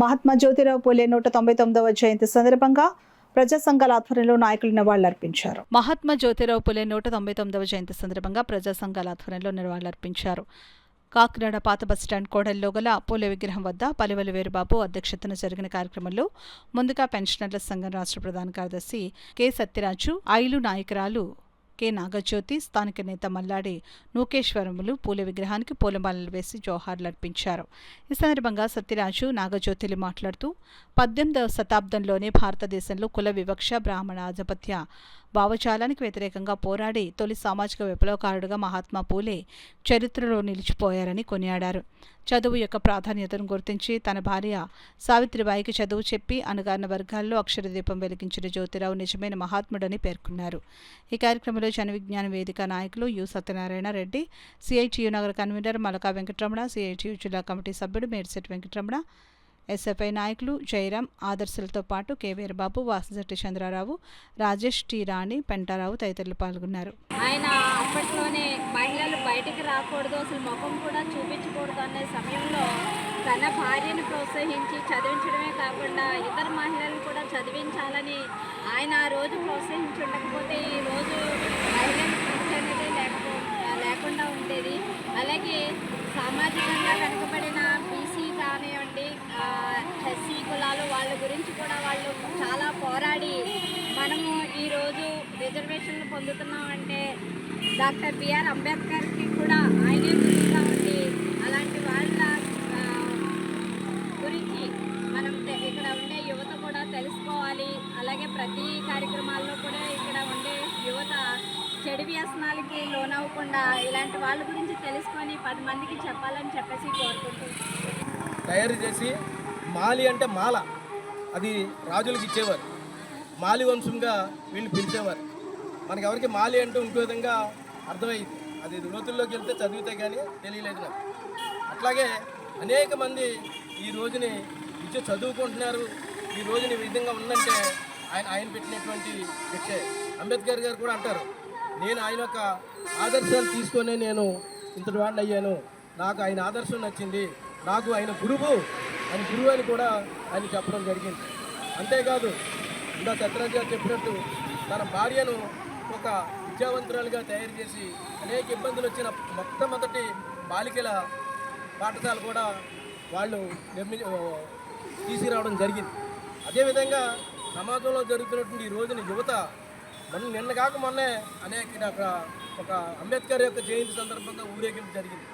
మహాత్మా జ్యోతిరావు పూలే 199వ జయంతి సందర్భంగా ప్రజా సంఘాల ఆధ్వర్యంలో నాయకులు నివాళులర్పించారు. మహాత్మా జ్యోతిరావు పూలే 199వ జయంతి సందర్భంగా ప్రజా సంఘాల ఆధ్వర్యంలో నివాళులర్పించారు. కాకినాడ పాత బస్టాండ్ కోడలిలో గల పూలే విగ్రహం వద్ద పలివెల వీరబాబు అధ్యక్షతన జరిగిన కార్యక్రమంలో ముందుగా పెన్షనర్ల సంఘం రాష్ట్ర ప్రధాన కార్యదర్శి కె సత్యరాజు, ఐలు నాయకురాలు కె నాగజ్యోతి, స్థానిక నేత మల్లాడి నూకేశ్వరములు పూలే విగ్రహానికి పూలమాలలు వేసి జోహార్లర్పించారు. ఈ సందర్భంగా సత్యరాజు, నాగజ్యోతిలు మాట్లాడుతూ 18వ శతాబ్దంలోనే భారతదేశంలో కుల వివక్ష, బ్రాహ్మణ ఆధిపత్య భావజాలానికి వ్యతిరేకంగా పోరాడి తొలి సామాజిక విప్లవకారుడుగా మహాత్మా పూలే చరిత్రలో నిలిచిపోయారని కొనియాడారు. చదువు యొక్క ప్రాధాన్యతను గుర్తించి తన భార్య సావిత్రిబాయికి చదువు చెప్పి అణగారిన వర్గాల్లో అక్షరదీపం వెలిగించిన జ్యోతిరావు నిజమైన మహాత్ముడని పేర్కొన్నారు. ఈ కార్యక్రమంలో జన విజ్ఞాన వేదిక నాయకులు యు సత్యనారాయణ రెడ్డి, సిఐటియు నగర కన్వీనర్ మలకా వెంకటరమణ, సిఐటియు జిల్లా కమిటీ సభ్యుడు మేడిశెట్టి వెంకటరమణ, ఎస్ఎఫ్ఐ నాయకులు జయరాం, ఆదర్శలతో పాటు కె వీరబాబు, వాసిశెట్టి చంద్రారావు, రాజేష్, టి రాణి, పెంటారావు తదితరులు పాల్గొన్నారు. ఆయన అప్పట్లోనే మహిళలు బయటికి రాకూడదు, అసలు ముఖం కూడా చూపించకూడదు అనే సమయంలో తన భార్యను ప్రోత్సహించి చదివించడమే కాకుండా ఇతర మహిళలు కూడా చదివించాలని ఆయన ఆ రోజు ప్రోత్సహించి ఉండకపోతే ఈ రోజు మహిళలకు శిక్ష అనేది లేకుండా ఉండేది. అలాగే సామాజికంగా వెనుకబడిన బీసీ కానివ్వండి, ఎస్సీ కులాలు వాళ్ళ గురించి కూడా వాళ్ళు చాలా పోరాడి మనము ఈరోజు రిజర్వేషన్లు పొందుతున్నామంటే డాక్టర్ బిఆర్ అంబేద్కర్కి కూడా ఆయనే గురువుగా ఉండి అలాంటి వాళ్ళ గురించి మనం ఇక్కడ ఉండే యువత కూడా తెలుసుకోవాలి. అలాగే ప్రతి కార్యక్రమాల్లో కూడా ఇక్కడ ఉండే యువత చెడు వ్యసనాలకి లోనవ్వకుండా ఇలాంటి వాళ్ళ గురించి తెలుసుకొని 10 మందికి చెప్పాలని చెప్పేసి కోరుకుంటున్నాం. తయారు చేసి మాలి అంటే మాల, అది రాజులకు ఇచ్చేవారు. మాలి వంశంగా వీళ్ళు పిలిచేవారు. మనకి ఎవరికి మాలి అంటూ ఇంకో విధంగా అర్థమైంది. అది లోతుల్లోకి వెళ్తే చదివితే కానీ తెలియలేదు నాకు. అట్లాగే అనేక మంది ఈ రోజుని విద్య చదువుకుంటున్నారు. ఈ రోజుని ఈ విధంగా ఉందంటే ఆయన పెట్టినటువంటి శిక్షే. అంబేద్కర్ గారు కూడా అంటారు, నేను ఆయన యొక్క ఆదర్శాలు తీసుకొని నేను ఇంతటి వాడిని అయ్యాను, నాకు ఆయన ఆదర్శం నచ్చింది, నాకు ఆయన గురువు అని కూడా ఆయన చెప్పడం జరిగింది. అంతేకాదు ఇంకా సత్యరాజు గారు చెప్పినట్టు తన భార్యను ఒక విద్యావంతురాలుగా తయారు చేసి అనేక ఇబ్బందులు వచ్చిన మొట్టమొదటి బాలికల పాఠశాల కూడా వాళ్ళు తీసుకురావడం జరిగింది. అదేవిధంగా సమాజంలో జరుగుతున్నటువంటి ఈ రోజున యువత నిన్న కాక మొన్నే అనేక ఒక అంబేద్కర్ యొక్క జయంతి సందర్భంగా ఊరేగింపు జరిగింది.